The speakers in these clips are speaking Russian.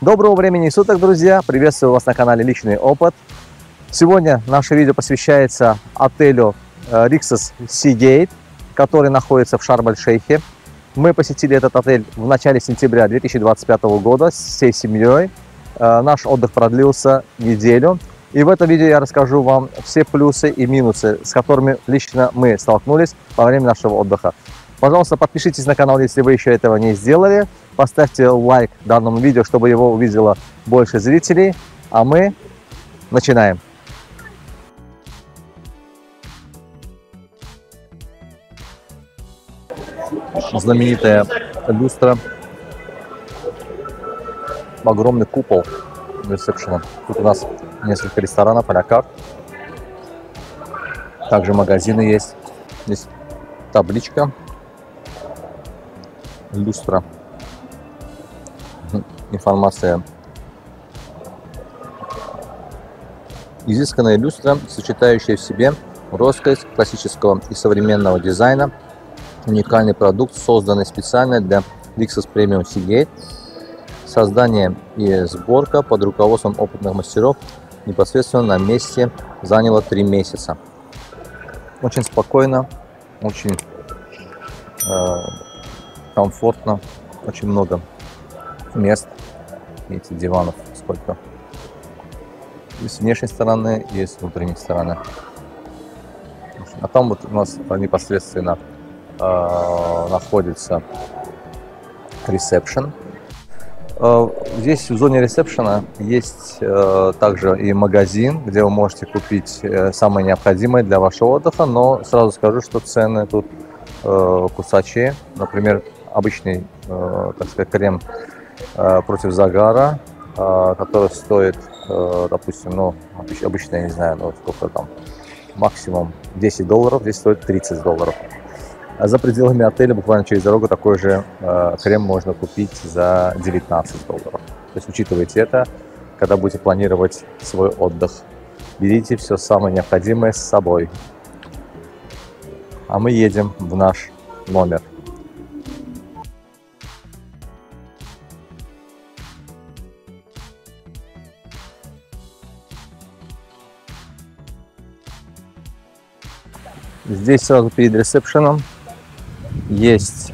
Доброго времени суток, друзья! Приветствую вас на канале Личный опыт. Сегодня наше видео посвящается отелю Rixos Seagate, который находится в Шарм-эль-Шейхе. Мы посетили этот отель в начале сентября 2025 года с всей семьей. Наш отдых продлился неделю. И в этом видео я расскажу вам все плюсы и минусы, с которыми лично мы столкнулись во время нашего отдыха. Пожалуйста, подпишитесь на канал, если вы еще этого не сделали. Поставьте лайк данному видео, чтобы его увидело больше зрителей. А мы начинаем. Знаменитая люстра. Огромный купол ресепшена. Тут у нас несколько ресторанов а-ля карт. Также магазины есть. Здесь табличка. Люстра. Информация. Изысканная люстра, сочетающая в себе роскошь классического и современного дизайна. Уникальный продукт, созданный специально для Rixos Premium Seagate. Создание и сборка под руководством опытных мастеров непосредственно на месте заняло 3 месяца. Очень спокойно, очень комфортно, очень много мест. Видите, диванов сколько. И с внешней стороны, и с внутренней стороны. А там вот у нас непосредственно находится ресепшн. Здесь в зоне ресепшена есть также и магазин, где вы можете купить самое необходимое для вашего отдыха, но сразу скажу, что цены тут кусачие. Например, обычный, так сказать, крем против загара, который стоит, допустим, ну, обычно, я не знаю, ну, сколько там, максимум $10, здесь стоит $30. А за пределами отеля, буквально через дорогу, такой же крем можно купить за $19. То есть учитывайте это, когда будете планировать свой отдых. Берите все самое необходимое с собой. А мы едем в наш номер. Здесь сразу перед ресепшеном есть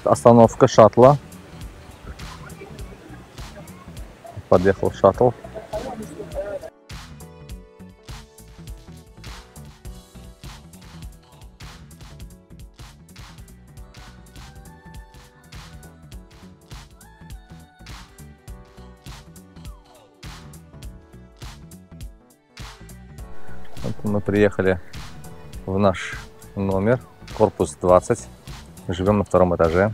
остановка шаттла. Подъехал шаттл. Вот мы приехали в наш номер, корпус 20. Живем на 2-м этаже.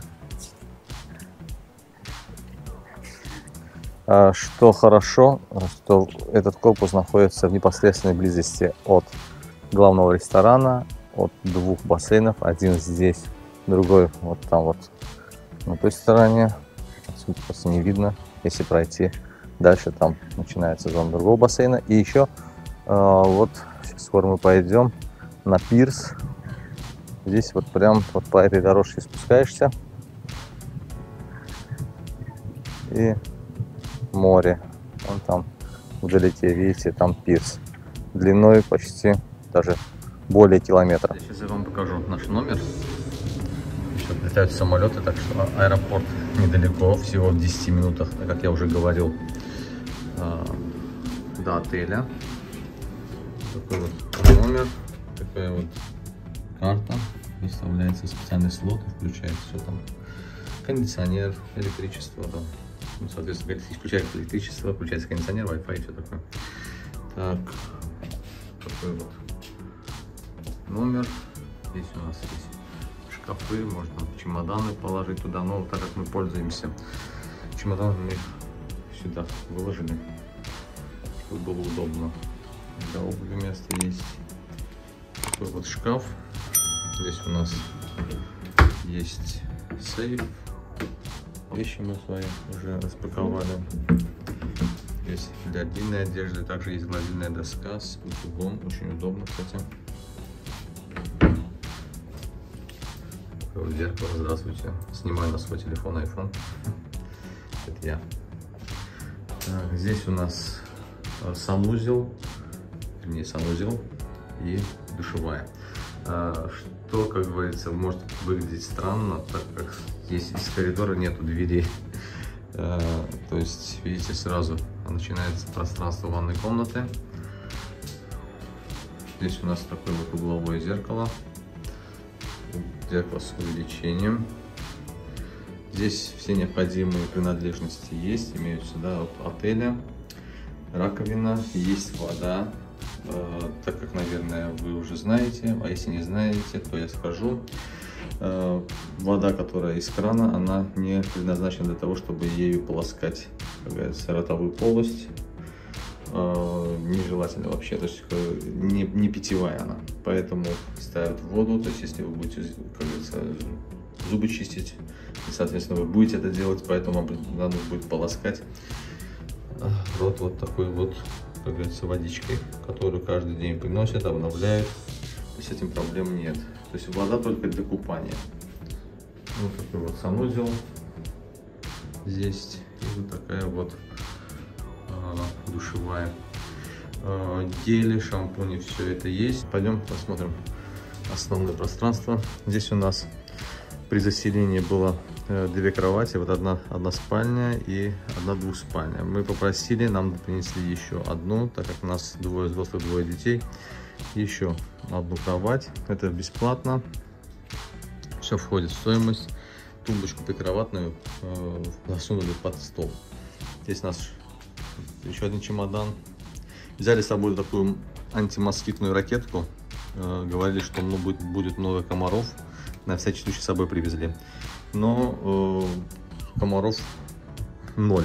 Что хорошо, что этот корпус находится в непосредственной близости от главного ресторана, от 2 бассейнов. Один здесь, другой вот там вот на той стороне. Отсюда просто не видно. Если пройти дальше, там начинается зона другого бассейна. И еще вот скоро мы пойдем на пирс. Здесь вот прям вот по этой дорожке спускаешься. И море. Вон там вдалеке, видите, там пирс. Длиной почти даже более километра. Сейчас я вам покажу наш номер. Сейчас летают самолеты, так что аэропорт недалеко, всего в 10 минутах, как я уже говорил, до отеля. Такой вот номер, такая вот карта, выставляется специальный слот, включается все там, кондиционер, электричество, да. Ну, соответственно, если включается электричество, включается кондиционер, Wi-Fi и все такое. Так, такой вот номер. Здесь у нас есть шкафы, можно чемоданы положить туда, но так как мы пользуемся чемоданами, сюда выложили, чтобы было удобно. Для обуви место есть. Такой вот шкаф. Здесь у нас есть сейф. Вещи мы свои уже распаковали. Здесь для длинной одежды. Также есть гладильная доска с утюгом. Очень удобно, кстати. Зеркало, здравствуйте. Снимаю на свой телефон iPhone. Это я. Так, здесь у нас санузел, вернее санузел и душевая. Что, как говорится, может выглядеть странно, так как здесь из коридора нету дверей. То есть, видите, сразу начинается пространство ванной комнаты. Здесь у нас такое вот угловое зеркало. Зеркало с увеличением. Здесь все необходимые принадлежности есть, имеются, да, от отеля. Раковина, есть вода. Так как, наверное, вы уже знаете, а если не знаете, то я скажу. Вода, которая из крана, она не предназначена для того, чтобы ею полоскать, как говорится, ротовую полость. Нежелательно вообще, то есть не питьевая она. Поэтому ставят воду, то есть если вы будете, как говорится, зубы чистить, и, соответственно, вы будете это делать, поэтому надо будет полоскать рот вот такой вот, как говорится, водичкой, которую каждый день приносят, обновляют. И с этим проблем нет. То есть вода только для купания. Вот такой вот санузел здесь. И вот такая вот душевая. Гели, шампуни, все это есть. Пойдем посмотрим основное пространство. Здесь у нас при заселении было 2 кровати, вот одна спальня и одна двухспальня. Мы попросили, нам принесли еще одну, так как у нас 2 взрослых, 2 детей. Еще одну кровать, это бесплатно, все входит в стоимость. Тумбочку прикроватную засунули под стол. Здесь у нас еще один чемодан. Взяли с собой такую антимоскитную ракетку, говорили, что будет много комаров, на всякий случай с собой привезли. Но комаров 0.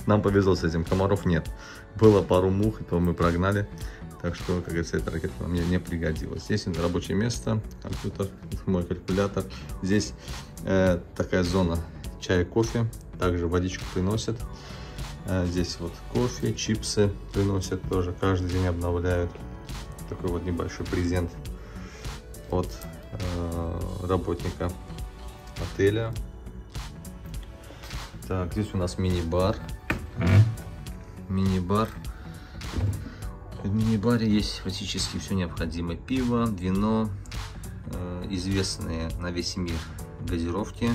Нам повезло с этим, комаров нет. Было пару мух, то мы прогнали. Так что, как говорится, эта ракетка мне не пригодилась. Здесь рабочее место, компьютер, мой калькулятор. Здесь такая зона чая, кофе. Также водичку приносят. Здесь вот кофе, чипсы приносят тоже. Каждый день обновляют. Такой вот небольшой презент от работника отеля. Так, здесь у нас мини-бар. Мини-бар. В мини-баре есть практически все необходимое: пиво, вино, известные на весь мир газировки.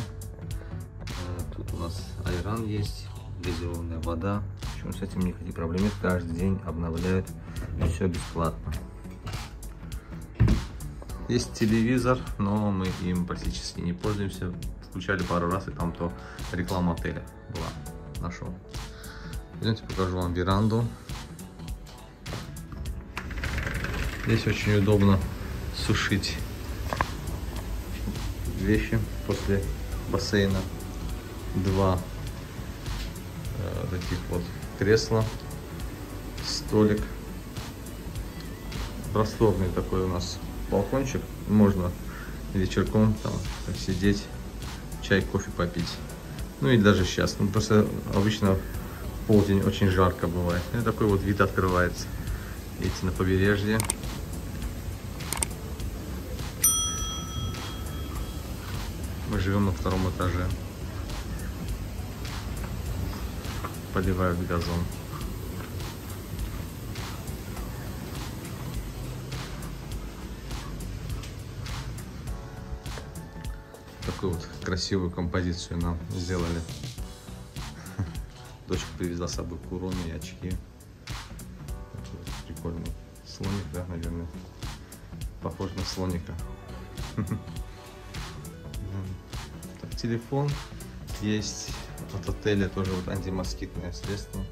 Тут у нас айран есть, газированная вода. В общем, с этим никаких проблем нет. Каждый день обновляют, и все бесплатно. Есть телевизор, но мы им практически не пользуемся. Включали пару раз, и там то реклама отеля была. Нашел. Идемте покажу вам веранду. Здесь очень удобно сушить вещи после бассейна. 2 таких вот кресла, столик. Просторный такой у нас балкончик. Можно вечерком там сидеть, чай, кофе попить. Ну и даже сейчас. Ну, просто обычно в полдень очень жарко бывает. И такой вот вид открывается. Видите, на побережье. Мы живем на 2-м этаже. Поливают газон. Такую вот красивую композицию нам сделали. Дочка привезла с собой куроми и очки. Прикольный слоник, да, наверное. Похож на слоника. Так, телефон есть от отеля, тоже вот антимоскитное средство.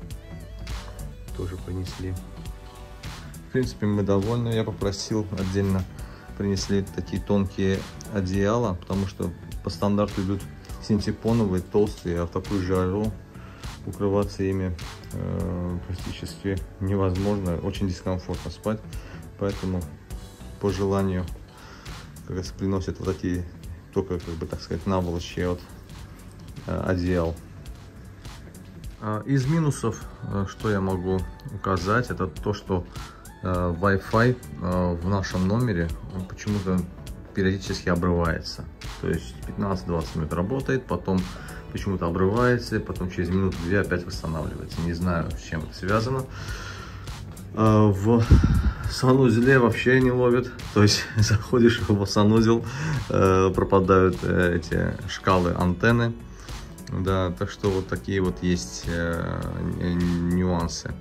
Тоже принесли. В принципе, мы довольны. Я попросил отдельно принесли такие тонкие одеяла, потому что по стандарту идут синтепоновые, толстые, а в такую жару укрываться ими практически невозможно, очень дискомфортно спать, поэтому по желанию, как раз, приносят вот такие, только, как бы так сказать, наволочи от одеял. Из минусов, что я могу указать, это то, что Wi-Fi в нашем номере почему-то периодически обрывается. То есть 15-20 минут работает, потом почему-то обрывается, потом через минуту-две опять восстанавливается. Не знаю, с чем это связано. В санузеле вообще не ловит. То есть заходишь в санузел, пропадают эти шкалы антенны. Да, так что вот такие вот есть нюансы.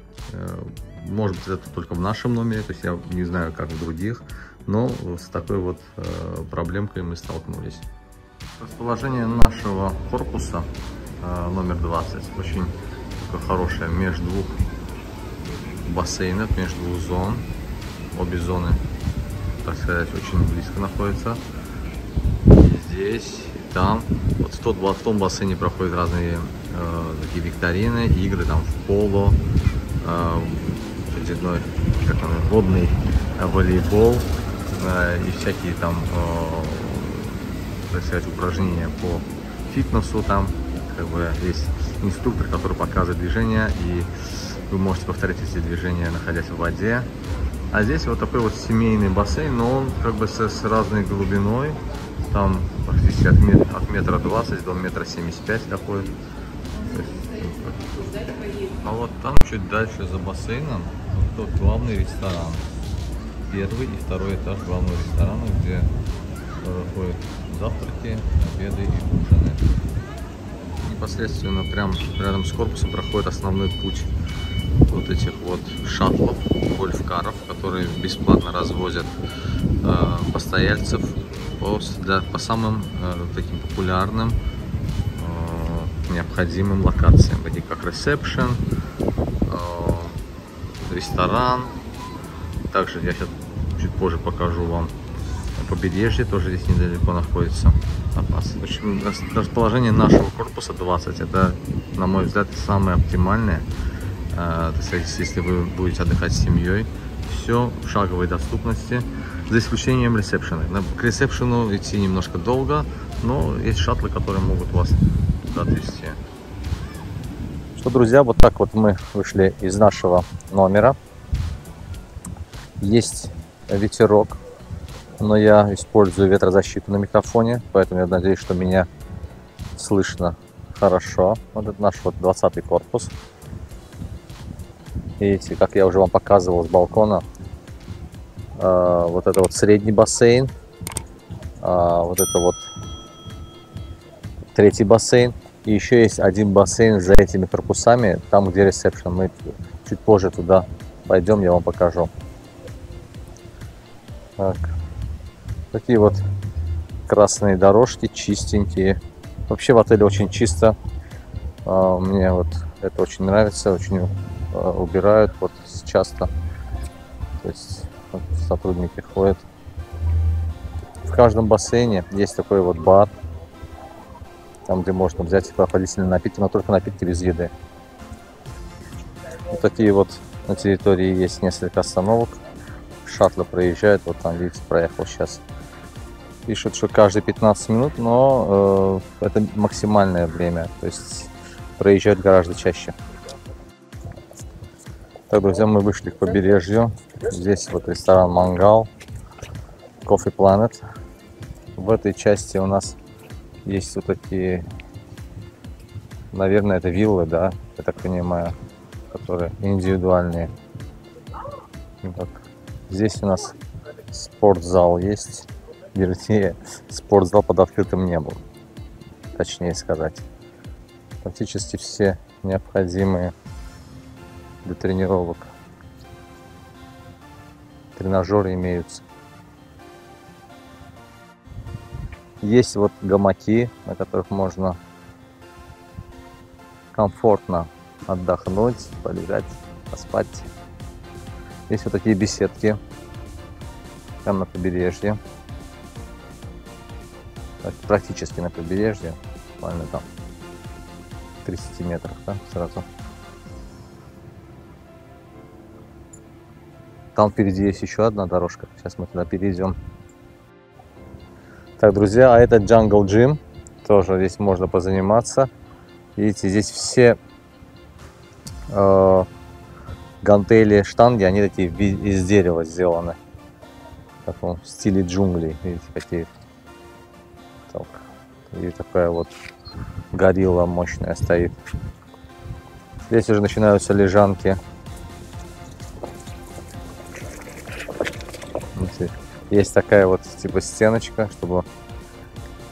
Может быть, это только в нашем номере, то есть я не знаю, как в других, но с такой вот проблемкой мы столкнулись. Расположение нашего корпуса номер 20 очень хорошее, между двух бассейнов, между двух зон. Обе зоны, так сказать, очень близко находятся. И здесь, и там. Вот в том бассейне проходят разные такие викторины, игры там в поло, очередной водный волейбол и всякие там, так сказать, упражнения по фитнесу. Там как бы есть инструктор, который показывает движения, и вы можете повторять эти движения, находясь в воде. А здесь вот такой вот семейный бассейн, но он как бы с разной глубиной. Там практически от метра 20 до метра 75 такой. А вот там чуть дальше за бассейном вот тот главный ресторан. Первый и второй этаж главного ресторана, где проходят завтраки, обеды и ужины. Непосредственно прям рядом с корпусом проходит основной путь вот этих вот шаттлов, гольф-каров, которые бесплатно развозят постояльцев по самым таким популярным необходимым локациям, такие как ресепшн, ресторан. Также я сейчас чуть позже покажу вам побережье, тоже здесь недалеко находится от нас. В общем, расположение нашего корпуса 20, это, на мой взгляд, самое оптимальное. Если вы будете отдыхать с семьей, все в шаговой доступности, за исключением ресепшена. К ресепшену идти немножко долго, но есть шаттлы, которые могут вас туда отвезти. Что, друзья, вот так вот мы вышли из нашего номера. Есть ветерок, но я использую ветрозащиту на микрофоне, поэтому я надеюсь, что меня слышно хорошо. Вот это наш вот 20-й корпус. Видите, как я уже вам показывал с балкона, вот это вот средний бассейн, вот это вот третий бассейн, и еще есть один бассейн за этими корпусами, там где ресепшн. Мы чуть позже туда пойдем, я вам покажу. Так. Такие вот красные дорожки, чистенькие. Вообще в отеле очень чисто. Мне вот это очень нравится, очень убирают вот часто. То есть вот, сотрудники ходят. В каждом бассейне есть такой вот бар, там где можно взять прохладительные напитки, но только напитки без еды. Вот такие вот на территории есть несколько остановок. Шаттлы проезжают, вот там, видите, проехал сейчас. Пишут, что каждые 15 минут, но это максимальное время, то есть проезжают гораздо чаще. Так, друзья, мы вышли к побережью. Здесь вот ресторан Мангал, Coffee Planet. В этой части у нас есть вот такие, наверное, это виллы, да, я так понимаю, которые индивидуальные. Так. Здесь у нас спортзал есть, вернее, спортзал под открытым небом, точнее сказать. Практически все необходимые для тренировок тренажеры имеются. Есть вот гамаки, на которых можно комфортно отдохнуть, полежать, поспать. Есть вот такие беседки прямо на побережье, практически на побережье, буквально там в 30 метрах, да, сразу. Там впереди есть еще одна дорожка, сейчас мы туда перейдем. Так, друзья, а это Jungle Gym, тоже здесь можно позаниматься. Видите, здесь все гантели, штанги, они такие из дерева сделаны. в таком стиле джунглей. Видите, какие. Так. И такая вот горилла мощная стоит. Здесь уже начинаются лежанки. Есть такая вот типа стеночка, чтобы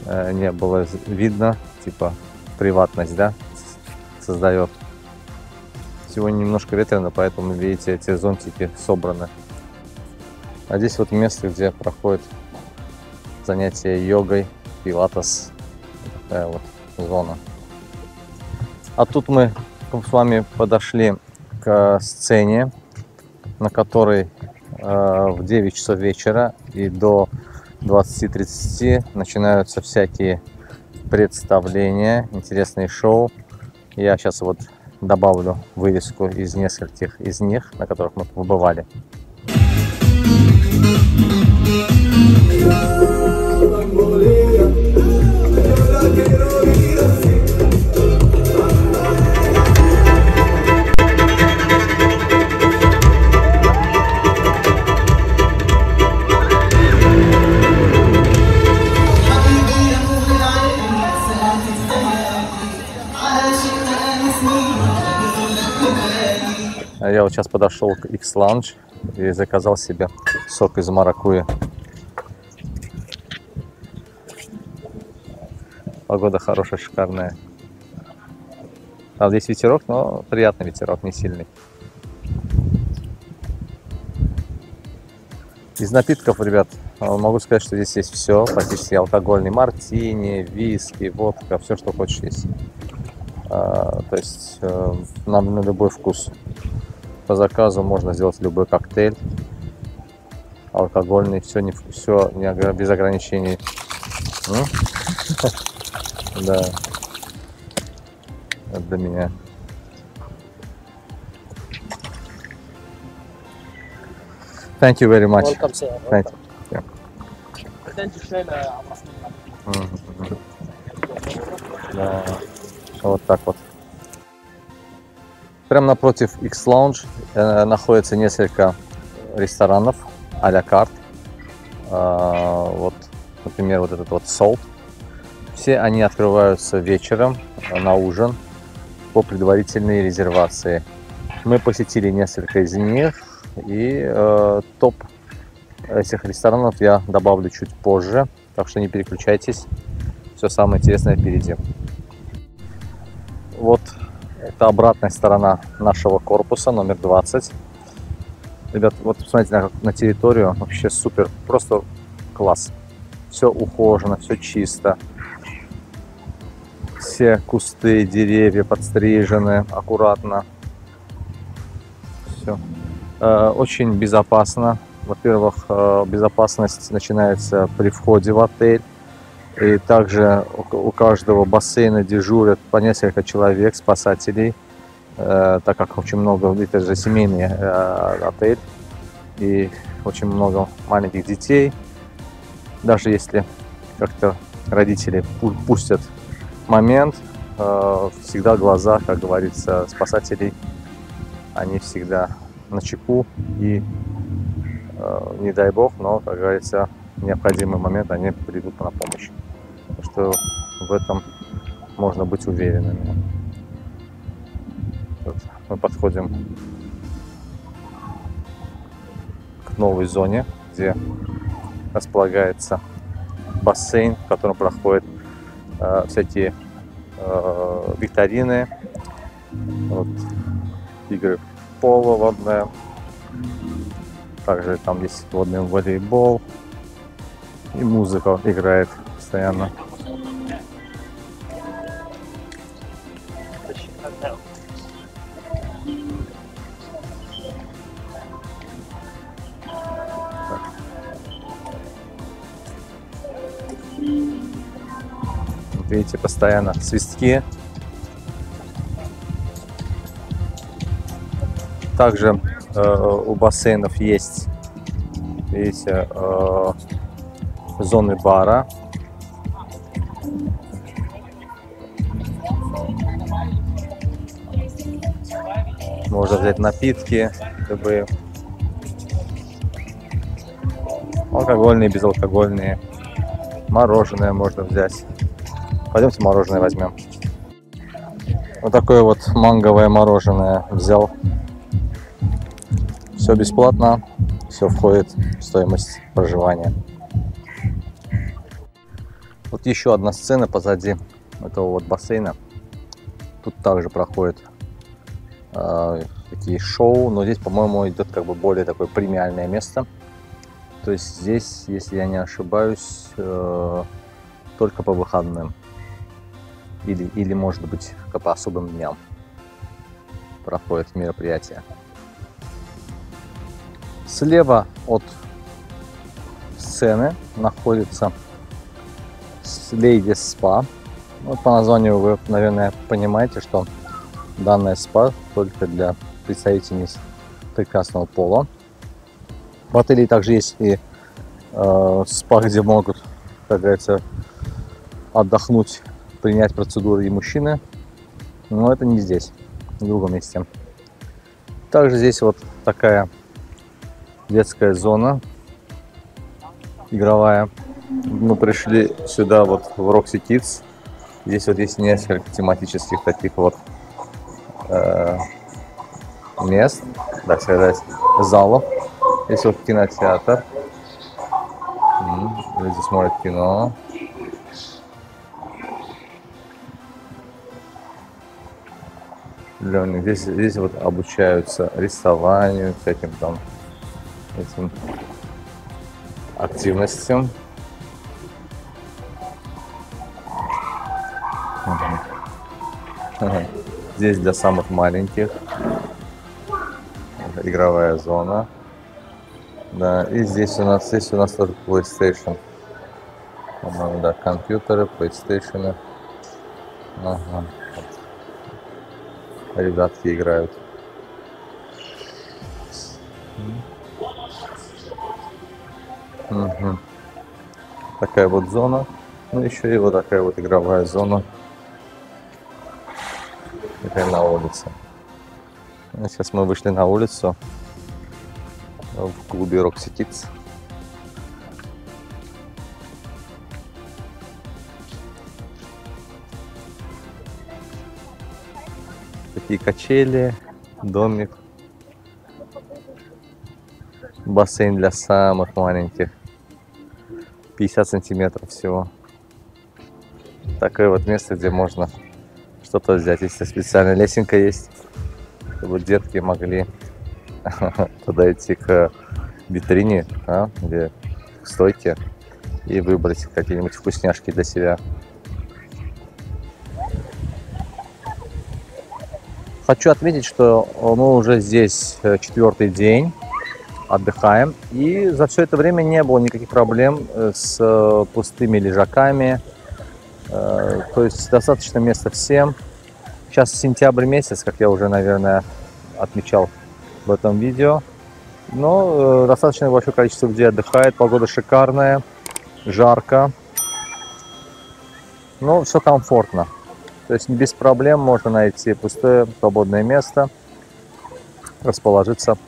не было видно, типа приватность, да, создает. Сегодня немножко ветрено, поэтому, видите, эти зонтики собраны. А здесь вот место, где проходит занятие йогой, пилатес. Такая вот зона. А тут мы с вами подошли к сцене, на которой в 9 часов вечера и до 20:30 начинаются всякие представления, интересные шоу. Я сейчас вот добавлю вырезку из нескольких из них, на которых мы побывали. Я вот сейчас подошел к X-Lounge и заказал себе сок из маракуйи. Погода хорошая, шикарная. Правда, здесь ветерок, но приятный ветерок, не сильный. Из напитков, ребят, могу сказать, что здесь есть все, практически алкогольный, мартини, виски, водка, все, что хочешь есть. То есть нам на любой вкус. По заказу можно сделать любой коктейль, алкогольный, все без ограничений. Да, это для меня. Thank you very much. Welcome, sir. Thank you. Yeah. Да. Вот так вот. Прямо напротив X-Lounge находится несколько ресторанов а-ля карт. Вот, например, вот этот вот Salt. Все они открываются вечером на ужин по предварительной резервации. Мы посетили несколько из них, и топ этих ресторанов я добавлю чуть позже, так что не переключайтесь, все самое интересное впереди. Вот это обратная сторона нашего корпуса, номер 20. Ребят, вот посмотрите на территорию, вообще супер, просто класс. Все ухожено, все чисто. Все кусты, деревья подстрижены аккуратно. Все. Очень безопасно. Во-первых, безопасность начинается при входе в отель. И также у каждого бассейна дежурят по несколько человек, спасателей, так как очень много, это же семейный отель, и очень много маленьких детей. Даже если как-то родители пустят момент, всегда глаза, как говорится, спасателей, они всегда на чеку, и не дай бог, но, как говорится, в необходимый момент они придут на помощь. Так что в этом можно быть уверенными. Вот мы подходим к новой зоне, где располагается бассейн, в котором проходят всякие викторины, вот, игры пола водная. Также там есть водный волейбол. И музыка играет постоянно. Видите, постоянно свистки. Также у бассейнов есть, видите, зоны бара. Можно взять напитки любые. Алкогольные, безалкогольные. Мороженое можно взять. Пойдемте мороженое возьмем. Вот такое вот манговое мороженое взял. Все бесплатно, все входит в стоимость проживания. Вот еще одна сцена позади этого вот бассейна. Тут также проходят такие шоу, но здесь, по-моему, идет как бы более такое премиальное место. То есть здесь, если я не ошибаюсь, только по выходным. Или может быть, по особым дням проходят мероприятия. Слева от сцены находится Ladies Spa. Вот по названию вы, наверное, понимаете, что данное спа только для представительниц прекрасного пола. В отеле также есть и спа, где могут, как говорится, отдохнуть, принять процедуры и мужчины. Но это не здесь, в другом месте. Также здесь вот такая детская зона игровая. Мы пришли сюда вот в Roxy Kids. Здесь вот есть несколько тематических таких вот мест, так сказать, залов. Здесь вот кинотеатр. Люди смотрят кино. Здесь вот обучаются рисованию, всяким там этим активностям. Здесь для самых маленьких игровая зона. Да, и здесь у нас тоже PlayStation. По-моему, да, компьютеры, PlayStation. Ага. Ребятки играют. Угу. Такая вот зона. Ну, еще и вот такая вот игровая зона. Такая на улице. Сейчас мы вышли на улицу в клубе Roxy Kids. Такие качели, домик, бассейн для самых маленьких, 50 сантиметров всего. Такое вот место, где можно что-то взять. Если специальная лесенка есть, чтобы детки могли подойти к витрине, где к стойке, и выбрать какие-нибудь вкусняшки для себя. Хочу отметить, что мы уже здесь 4-й день отдыхаем, и за все это время не было никаких проблем с пустыми лежаками. То есть достаточно места всем. Сейчас сентябрь месяц, как я уже, наверное, отмечал в этом видео. Но достаточно большое количество людей отдыхает. Погода шикарная, жарко. Но все комфортно. То есть без проблем можно найти пустое свободное место, расположиться,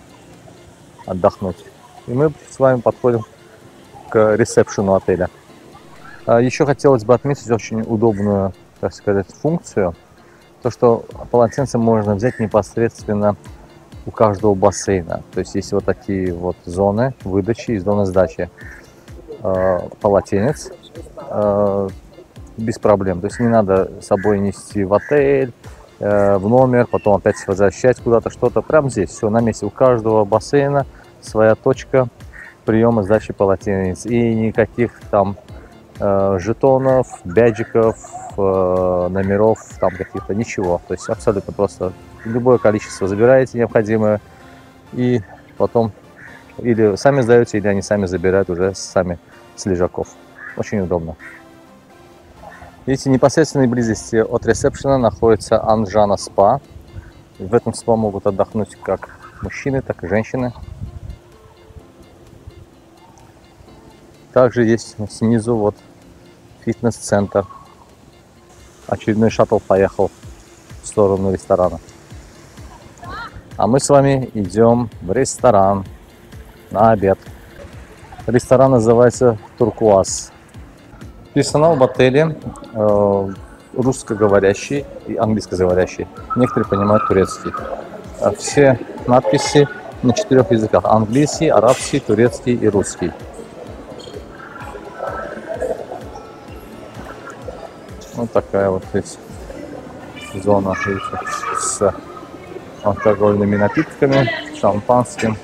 отдохнуть. И мы с вами подходим к ресепшену отеля. Еще хотелось бы отметить очень удобную, так сказать, функцию. То, что полотенце можно взять непосредственно у каждого бассейна. То есть есть вот такие вот зоны выдачи и зоны сдачи полотенец без проблем. То есть не надо с собой нести в отель, в номер, потом опять возвращать куда-то что-то. Прямо здесь все на месте. У каждого бассейна своя точка приема сдачи полотенец. И никаких там жетонов, бяджиков, номеров, там каких-то, ничего. То есть абсолютно просто любое количество забираете необходимое, и потом или сами сдаете, или они сами забирают уже сами с лежаков. Очень удобно. Видите, в непосредственной близости от ресепшена находится Анджана спа. В этом спа могут отдохнуть как мужчины, так и женщины. Также есть снизу вот фитнес-центр. Очередной шаттл поехал в сторону ресторана. А мы с вами идем в ресторан на обед. Ресторан называется «Туркуаз». Персонал в отеле русскоговорящий и английскоговорящий. Некоторые понимают турецкий. Все надписи на 4 языках: английский, арабский, турецкий и русский. Вот такая вот здесь зона, видите, с алкогольными напитками, шампанским.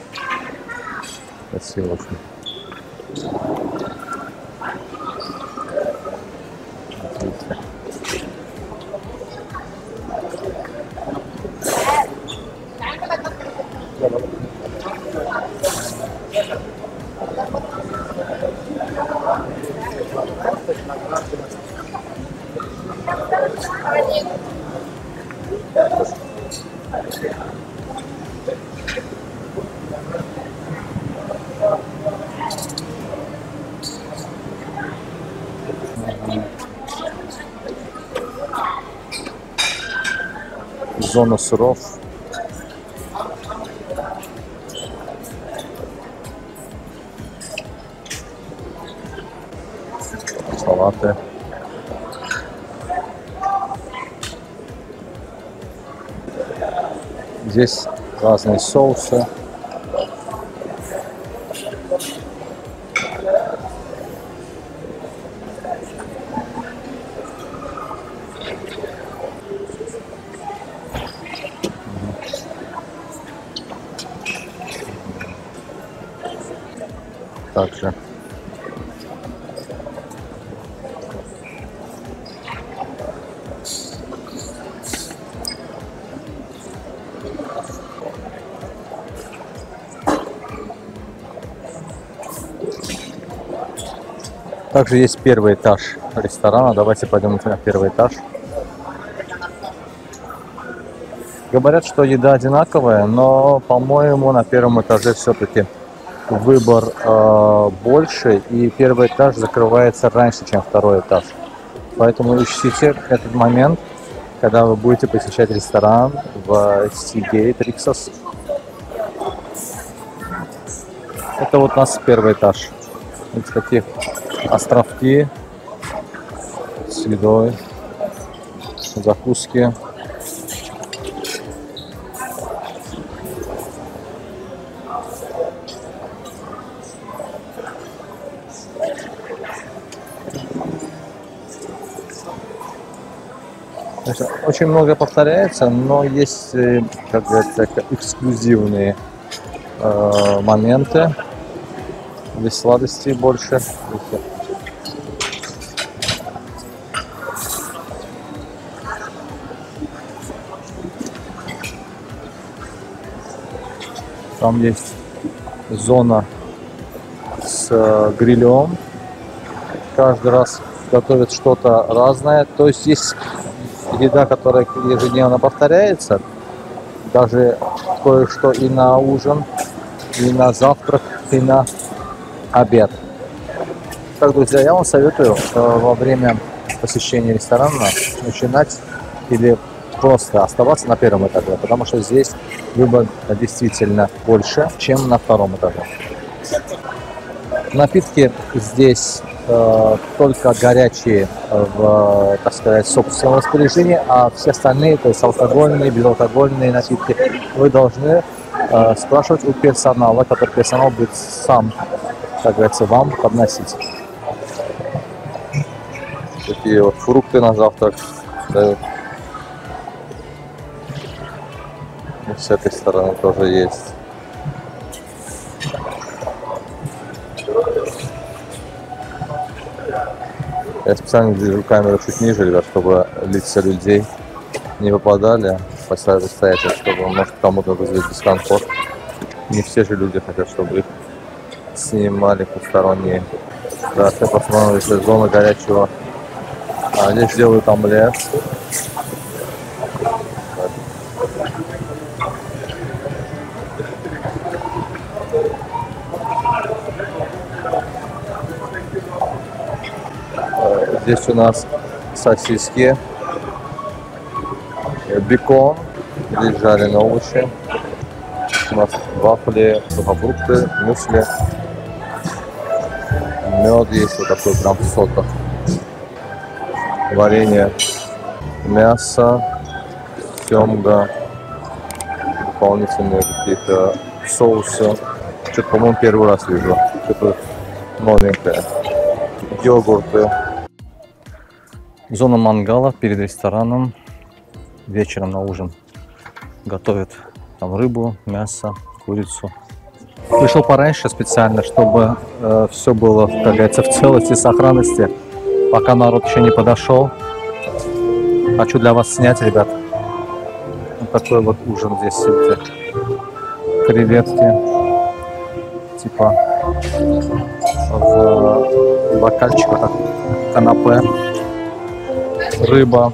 Красиво очень. Видите. Зона сыров. Салаты. Здесь разные соусы. Также есть первый этаж ресторана. Давайте пойдем на первый этаж. Говорят, что еда одинаковая, но, по-моему, на первом этаже все-таки выбор больше, и первый этаж закрывается раньше, чем второй этаж. Поэтому ищите этот момент, когда вы будете посещать ресторан в Seagate Rixos. Это вот у нас первый этаж. Видите, такие островки с едой, закуски. Очень много повторяется, но есть, как говорится, эксклюзивные моменты. Здесь сладостей больше. Там есть зона с грилем. Каждый раз готовят что-то разное. То есть есть еда, которая ежедневно повторяется. Даже кое-что и на ужин, и на завтрак, и на обед. Так, друзья, я вам советую во время посещения ресторана начинать или просто оставаться на первом этаже, потому что здесь выбор действительно больше, чем на втором этаже. Напитки здесь только горячие в, так сказать, собственном распоряжении, а все остальные, то есть алкогольные, безалкогольные напитки, вы должны спрашивать у персонала, который персонал будет сам, как говорится, вам подносить. Такие вот фрукты на завтрак дают. И с этой стороны тоже есть. Я специально держу камеру чуть ниже, ребят, чтобы лица людей не попадали по обстоятельствам, чтобы, может, кому-то вызвать дискомфорт. Не все же люди хотят, чтобы их снимали посторонние. Да, все посмотрим, здесь зона горячего. Здесь делают омлет. Здесь у нас сосиски, бекон, здесь жареные овощи, у нас вафли, сухофрукты, мюсли. Мед есть вот такой прям в сотах. Варенье, мясо, семга, дополнительные какие-то соусы. Что-то, по-моему, первый раз вижу. Что-то новенькое. Йогурты. Зона мангала перед рестораном. Вечером на ужин готовят там рыбу, мясо, курицу. Пришел пораньше специально, чтобы все было, как говорится, в целости и сохранности, пока народ еще не подошел. Хочу для вас снять, ребят. Вот такой вот ужин здесь. Креветки. Типа в бокальчиках, канапе. Рыба.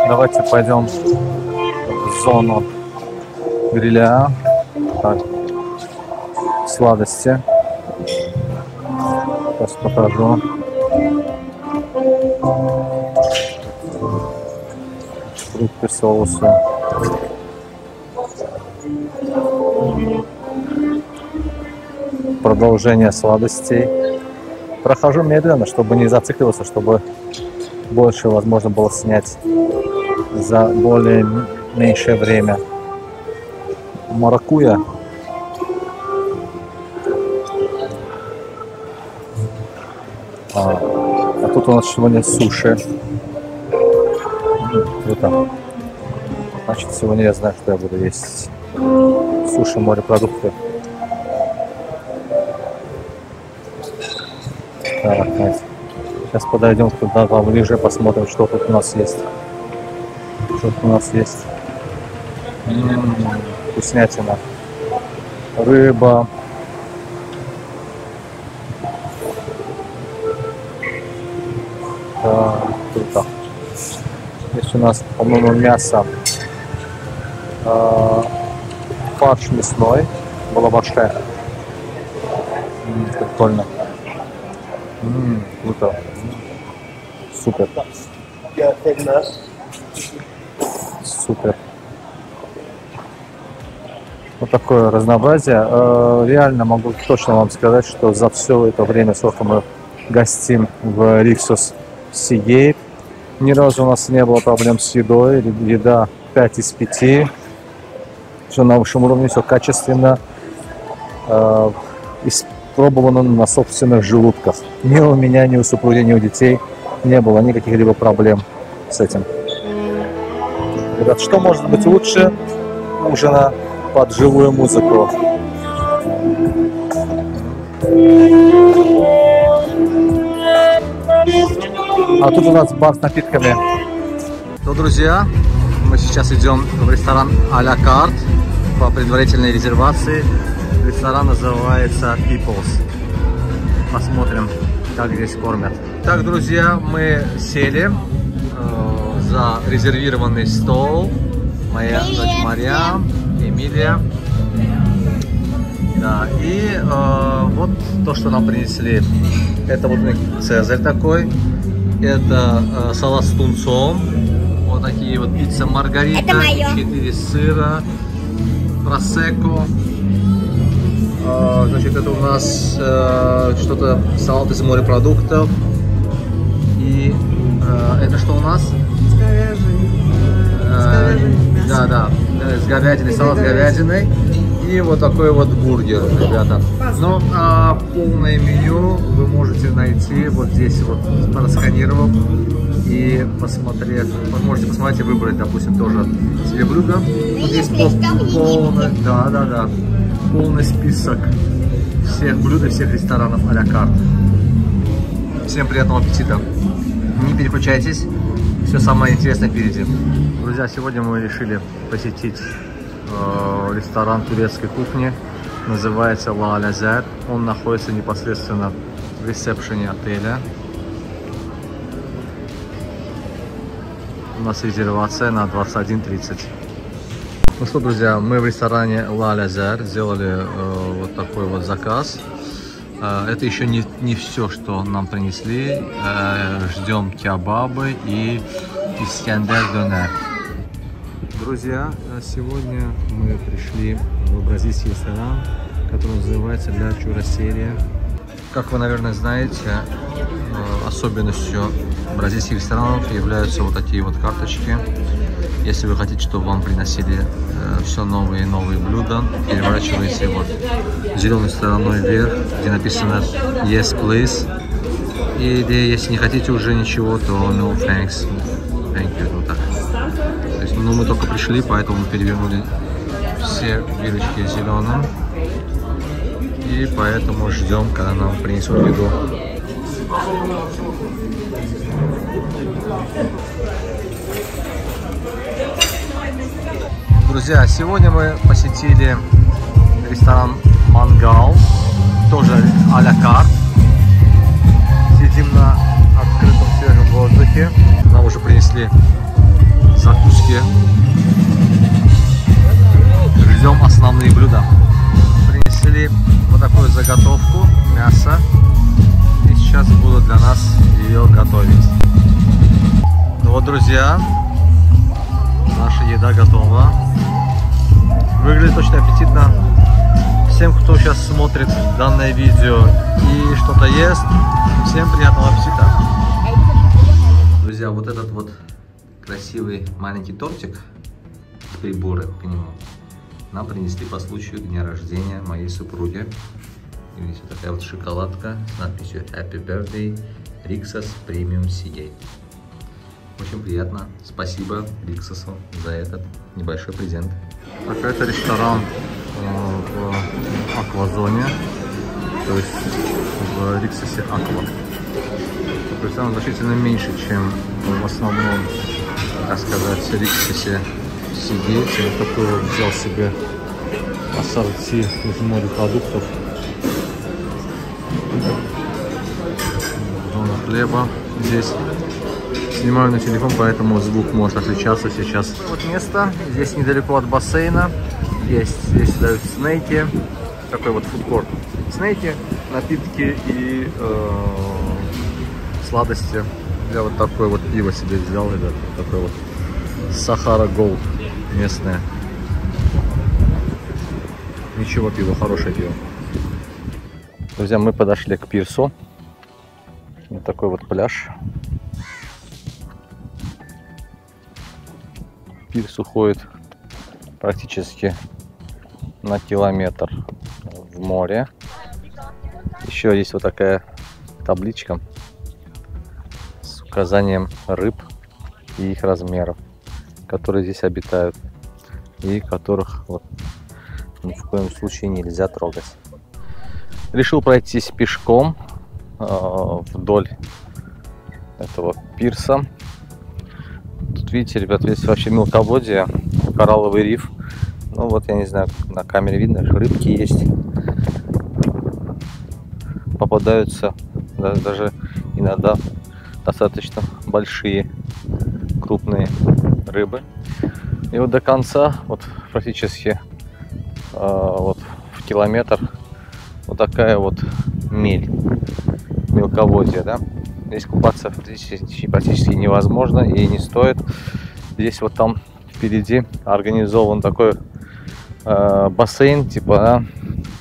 Давайте пойдем в зону гриля. Так. Сладости. Сейчас покажу. Фрукты, соусы. Продолжение сладостей. Прохожу медленно, чтобы не зацикливаться, чтобы больше возможно было снять за более меньшее время. Маракуйя. А тут у нас сегодня суши. Круто. Значит, сегодня я знаю, что я буду есть. Суши, морепродукты. Так, сейчас подойдем туда поближе, посмотрим, что тут у нас есть. Что тут у нас есть? Вкуснятина. Рыба. Да, круто. Здесь у нас, по-моему, мясо. Фарш мясной. Балабаше. Прикольно. Круто. Супер. Супер. Вот такое разнообразие. Реально могу точно вам сказать, что за все это время, сколько мы гостим в Rixos Seagate, ни разу у нас не было проблем с едой. Еда 5 из 5. Все на высшем уровне, все качественно. Испробовано на собственных желудках. Ни у меня, ни у супруги, ни у детей не было никаких либо проблем с этим. Ребят, что может быть лучше ужина под живую музыку? А тут у нас бар с напитками. Ну, друзья, мы сейчас идем в ресторан а-ля карт по предварительной резервации. Ресторан называется People's. Посмотрим, как здесь кормят. Так, друзья, мы сели за резервированный стол. Моя дочь Мария, Эмилия. Да, и вот то, что нам принесли. Это вот цезарь такой. Это салат с тунцом. Вот такие вот пицца маргарита. 4 сыра. Просекко. Значит, это у нас что-то салат из морепродуктов. И это что у нас? Да, с говядиной, салат с говядиной. И вот такой вот бургер, ребята. Но полное меню вы можете найти вот здесь, вот просканировав и посмотреть. Вы можете посмотреть и выбрать, допустим, тоже себе блюдо. Здесь полный, да, полный список всех блюд и всех ресторанов а-ля карт. Всем приятного аппетита. Не переключайтесь, все самое интересное впереди. Друзья, сегодня мы решили посетить ресторан турецкой кухни, называется La Al-Azhar. Он находится непосредственно в ресепшене отеля. У нас резервация на 21:30. Ну что, друзья, мы в ресторане La Al-Azhar сделали вот такой вот заказ. Это еще не все, что нам принесли. Ждем кебабы и Искандер донер. Друзья, сегодня мы пришли в бразильский ресторан, который называется «Ля Чурасерия». Как вы, наверное, знаете, особенностью бразильских ресторанов являются вот такие вот карточки. Если вы хотите, чтобы вам приносили все новые и новые блюда, переворачиваете вот зеленой стороной вверх, где написано «Yes, please». Или если не хотите уже ничего, то «No, thanks». Thank you, вот так. То есть, ну, мы только пришли, поэтому мы перевернули все вилочки зеленым. И поэтому ждем, когда нам принесут еду. Друзья, сегодня мы посетили ресторан Мангал, тоже а-ля карт. Сидим на открытом свежем воздухе. Нам уже принесли закуски. Ждем основные блюда. Принесли вот такую заготовку мяса. И сейчас будут для нас ее готовить. Ну вот, друзья, наша еда готова. Выглядит очень аппетитно. Всем, кто сейчас смотрит данное видео и что-то ест, всем приятного аппетита. Друзья, вот этот вот красивый маленький тортик, приборы к нему, нам принесли по случаю дня рождения моей супруги. И здесь вот такая вот шоколадка с надписью Happy Birthday Rixos Premium Seagate. Очень приятно. Спасибо Rixos'у за этот небольшой презент. Это ресторан в Аквазоне, то есть в Риксосе Аква. Ресторан значительно меньше, чем в основном, так сказать, Риксосе Seagate. Я такой вот взял себе ассорти из морепродуктов. Зона хлеба здесь. Снимаю на телефон, поэтому звук может отличаться сейчас. Вот место, здесь недалеко от бассейна. Есть, здесь дают снеки. Такой вот фудкорт. Снеки, напитки и сладости. Я вот такой вот пиво себе взял, ребят. Такой вот Сахара Голд местное. Ничего, пиво, хорошее пиво. Друзья, мы подошли к пирсу. Вот такой вот пляж. Пирс уходит практически на километр в море. Еще есть вот такая табличка с указанием рыб и их размеров, которые здесь обитают и которых вот ни в коем случае нельзя трогать. Решил пройтись пешком вдоль этого пирса. Тут видите, ребят, здесь вообще мелководье, коралловый риф. Ну вот, я не знаю, на камере видно, рыбки есть. Попадаются даже иногда достаточно большие, крупные рыбы. И вот до конца, вот практически вот в километр, вот такая вот мель, мелководье, да. Здесь купаться практически невозможно и не стоит. Здесь вот там впереди организован такой бассейн, типа, да,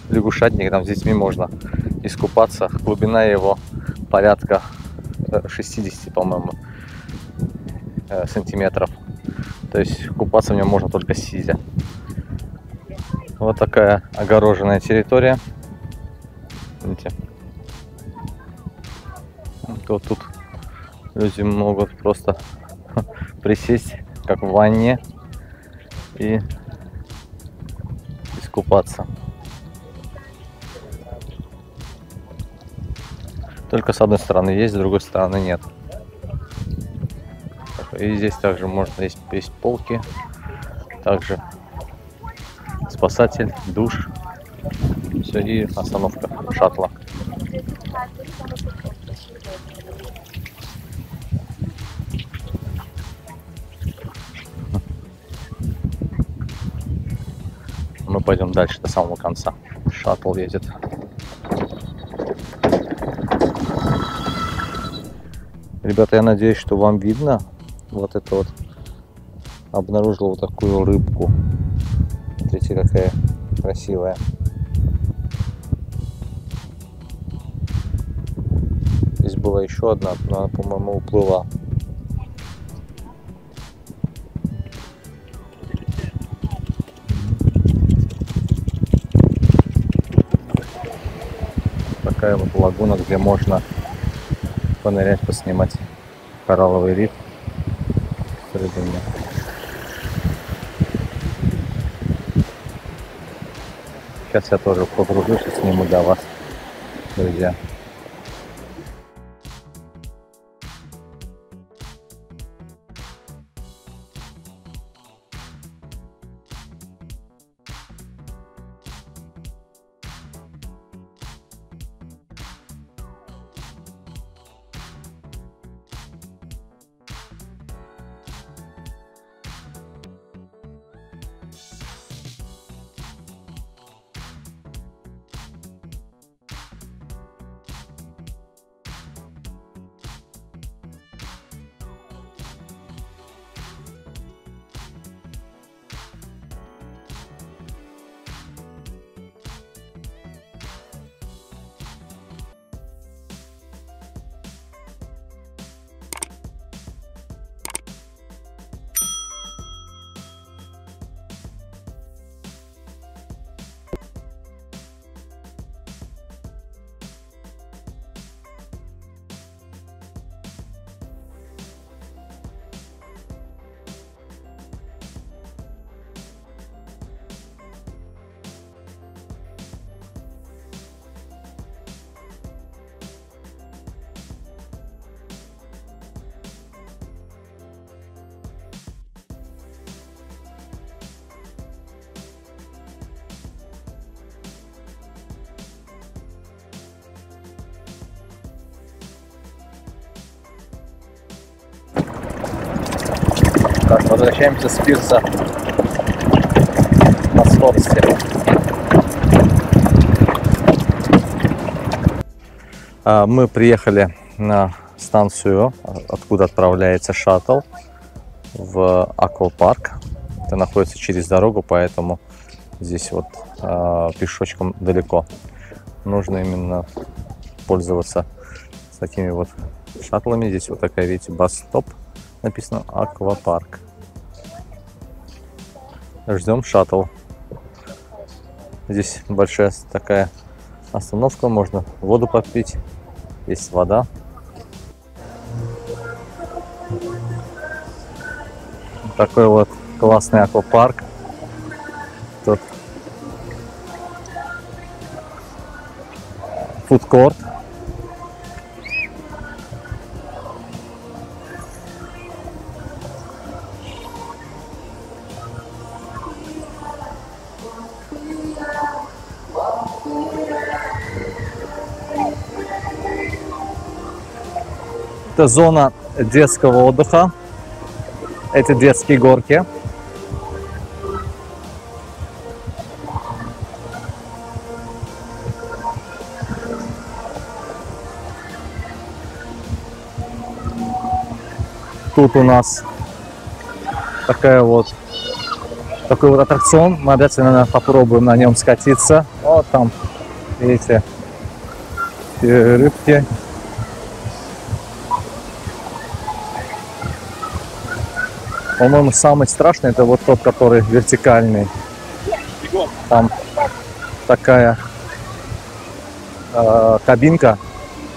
лягушатник, там с детьми можно искупаться. Глубина его порядка 60, по-моему, сантиметров. То есть купаться в нем можно только сидя. Вот такая огороженная территория. Видите? Вот тут люди могут просто присесть, как в ванне, и искупаться. Только с одной стороны есть, с другой стороны нет. И здесь также можно, есть полки, также спасатель, душ, все, и остановка шаттла. Мы пойдем дальше до самого конца. Шаттл едет. Ребята, я надеюсь, что вам видно. Вот это вот. Обнаружил вот такую рыбку. Смотрите, какая красивая. была еще одна, но она, по-моему, уплыла. Такая вот лагуна, где можно понырять, поснимать коралловый риф в середине. Сейчас я тоже погружусь и сниму для вас, друзья. Так, возвращаемся с пирса на скорости. Мы приехали на станцию, откуда отправляется шаттл в аквапарк. Это находится через дорогу, поэтому здесь вот пешочком далеко. Нужно именно пользоваться с такими вот шаттлами. Здесь вот такая, видите, бас-стоп. Написано аквапарк. Ждем шаттл. Здесь большая такая остановка, можно воду попить. Есть вода. Такой вот классный аквапарк. Тут фудкорт. Это зона детского отдыха. Это детские горки. Тут у нас такой вот аттракцион. Мы обязательно попробуем на нем скатиться. Вот там, видите, рыбки. По-моему, самый страшный это вот тот, который вертикальный. Там такая кабинка,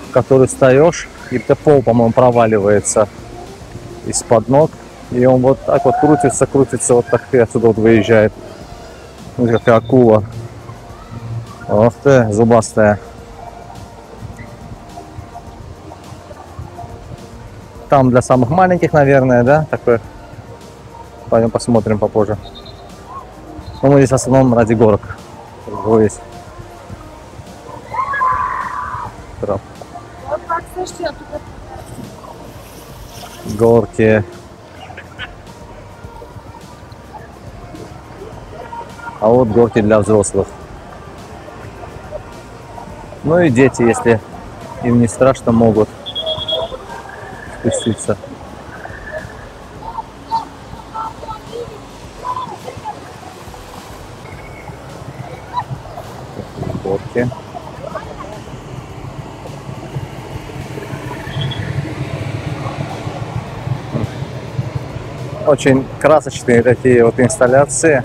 в которую встаешь, и пол, по-моему, проваливается из-под ног. И он вот так вот крутится, вот так и отсюда вот выезжает. Ну, какая акула. Ох ты, зубастая. Там для самых маленьких, наверное, да, такой. Пойдем посмотрим попозже. Но мы здесь в основном ради горок. Есть. Горки. А вот горки для взрослых. Ну и дети, если им не страшно, могут спуститься. Горки. Очень красочные такие вот инсталляции.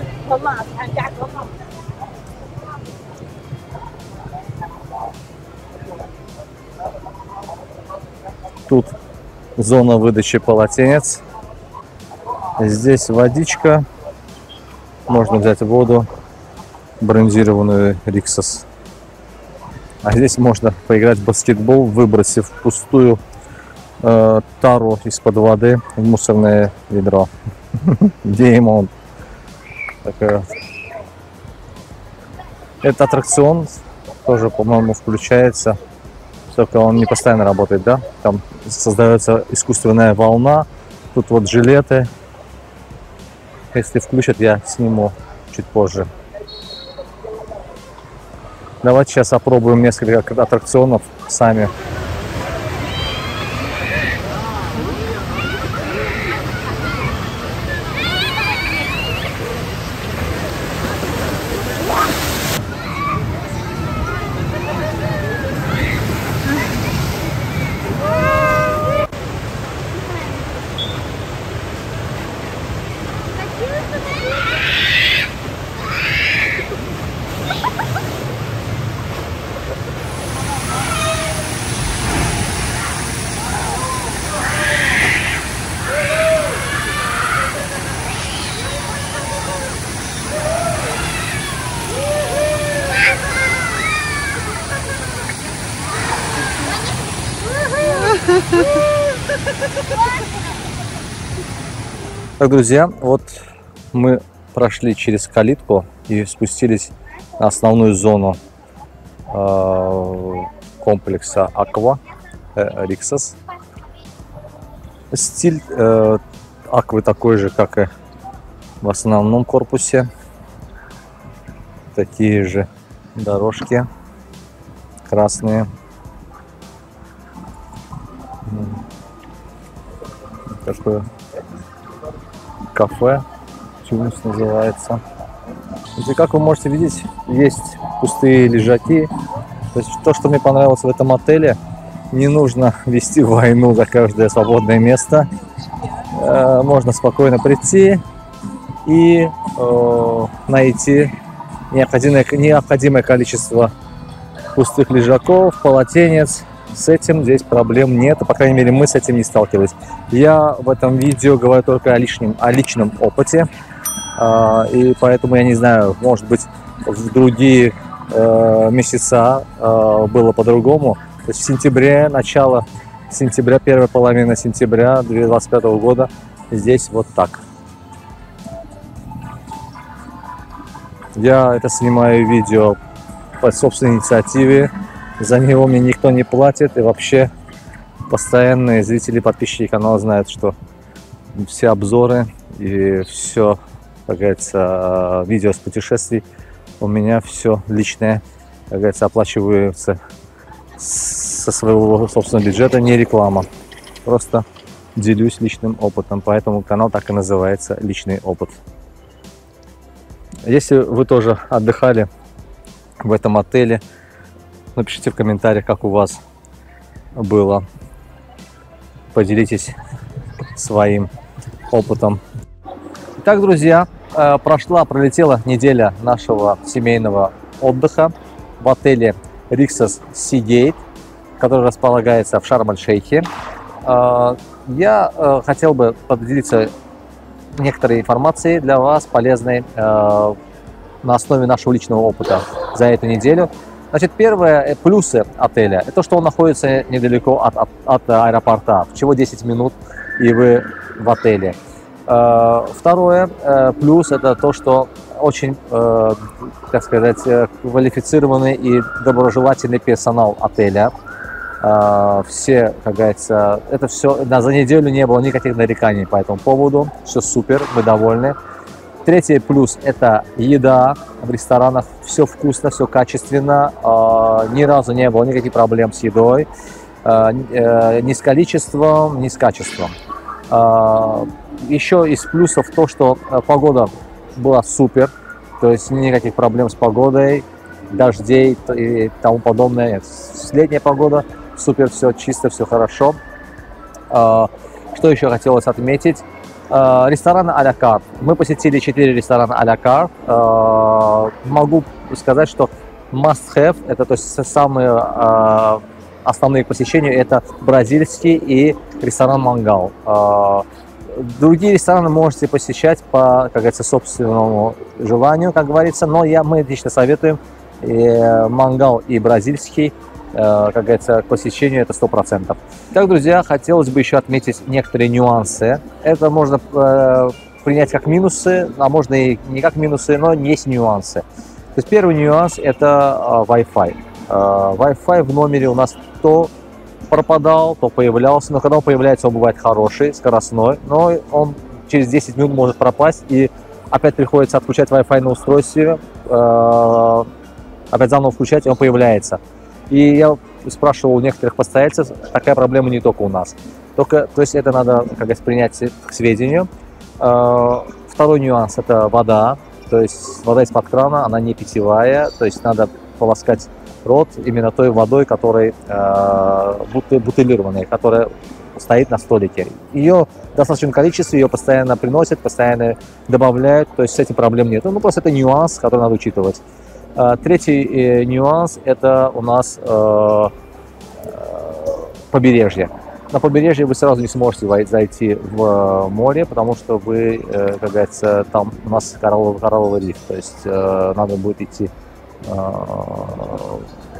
Тут зона выдачи полотенец. Здесь водичка. Можно взять воду, брендированную Rixos. А здесь можно поиграть в баскетбол, выбросив пустую тару из-под воды в мусорное ведро. Деймон. Этот аттракцион тоже, по-моему, включается. Только он не постоянно работает, да? Там создается искусственная волна. Тут вот жилеты. Если включат, я сниму чуть позже. Давайте сейчас опробуем несколько аттракционов сами. Так, друзья, вот мы прошли через калитку и спустились на основную зону комплекса Aqua Rixos. Стиль Аквы такой же, как и в основном корпусе. Такие же дорожки красные. Такое кафе, Тюнс называется. И как вы можете видеть, есть пустые лежаки. То есть то, что мне понравилось в этом отеле, не нужно вести войну за каждое свободное место. Можно спокойно прийти и найти необходимое количество пустых лежаков, полотенец. С этим здесь проблем нет, по крайней мере, мы с этим не сталкивались. Я в этом видео говорю только о личном опыте, и поэтому я не знаю, может быть, в другие месяца было по-другому. То есть в сентябре, начало сентября, первая половина сентября 2025 года здесь вот так. Я это снимаю видео по собственной инициативе. За него мне никто не платит, и вообще постоянные зрители, подписчики канала знают, что все обзоры и все, как говорится, видео с путешествий у меня все личное, как говорится, оплачивается со своего собственного бюджета, не реклама. Просто делюсь личным опытом, поэтому канал так и называется «Личный опыт». Если вы тоже отдыхали в этом отеле, напишите в комментариях, как у вас было. Поделитесь своим опытом. Итак, друзья, пролетела неделя нашего семейного отдыха в отеле Rixos Seagate, который располагается в Шарм-эль-Шейхе. Я хотел бы поделиться некоторой информацией для вас, полезной на основе нашего личного опыта за эту неделю. Значит, первое, плюсы отеля, это то, что он находится недалеко от аэропорта, всего 10 минут, и вы в отеле. Второе, плюс, это то, что очень, так сказать, квалифицированный и доброжелательный персонал отеля. Все, как говорится, это все, за неделю не было никаких нареканий по этому поводу, все супер, мы довольны. Третий плюс – это еда в ресторанах. Все вкусно, все качественно. Ни разу не было никаких проблем с едой. Ни с количеством, ни с качеством. Еще из плюсов то, что погода была супер. То есть никаких проблем с погодой, дождей и тому подобное. Летняя погода, супер, все чисто, все хорошо. Что еще хотелось отметить? Рестораны а-ля карт. Мы посетили 4 ресторана а-ля карт. Могу сказать, что must-have, это то есть самые основные посещения, это бразильский и ресторан Мангал. Другие рестораны можете посещать по, как говорится, собственному желанию, как говорится, но мы лично советуем Мангал и бразильский, как говорится, к посещению это 100%. Так, друзья, хотелось бы еще отметить некоторые нюансы. Это можно принять как минусы, а можно и не как минусы, но есть нюансы. То есть первый нюанс это Wi-Fi. Wi-Fi в номере у нас то пропадал, то появлялся, но когда он появляется, он бывает хороший, скоростной, но он через 10 минут может пропасть, и опять приходится отключать Wi-Fi на устройстве, опять заново включать, и он появляется. И я спрашивал у некоторых постояльцев, такая проблема не только у нас. То есть это надо, как говорится, принять к сведению. Второй нюанс – это вода, то есть вода из-под крана, она не питьевая, то есть надо полоскать рот именно той водой, которая бутылированная, которая стоит на столике. Ее в достаточном количестве, ее постоянно приносят, постоянно добавляют, то есть с этим проблем нет. Ну, просто это нюанс, который надо учитывать. Третий нюанс – это у нас побережье. На побережье вы сразу не сможете зайти в море, потому что вы, как говорится, там у нас коралловый риф, то есть надо будет идти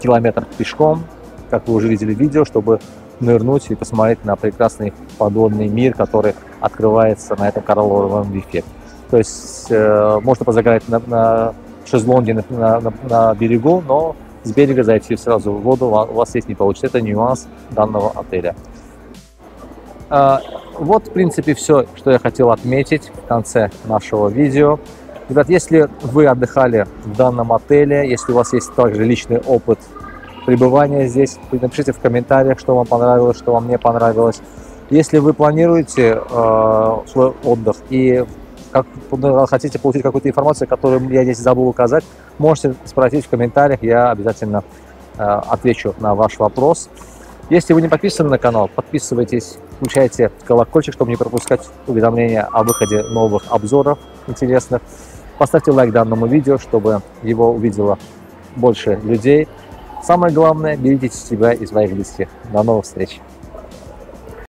километр пешком, как вы уже видели в видео, чтобы нырнуть и посмотреть на прекрасный подводный мир, который открывается на этом коралловом рифе. То есть можно позагорать на шезлонге на берегу, но с берега зайти сразу в воду у вас здесь не получится. Это нюанс данного отеля. Вот, в принципе, все, что я хотел отметить в конце нашего видео. Ребят, если вы отдыхали в данном отеле, если у вас есть также личный опыт пребывания здесь, напишите в комментариях, что вам понравилось, что вам не понравилось. Если вы планируете свой отдых и хотите получить какую-то информацию, которую я здесь забыл указать, можете спросить в комментариях, я обязательно отвечу на ваш вопрос. Если вы не подписаны на канал, подписывайтесь, включайте колокольчик, чтобы не пропускать уведомления о выходе новых обзоров интересных. Поставьте лайк данному видео, чтобы его увидело больше людей. Самое главное, берегите себя и своих близких. До новых встреч!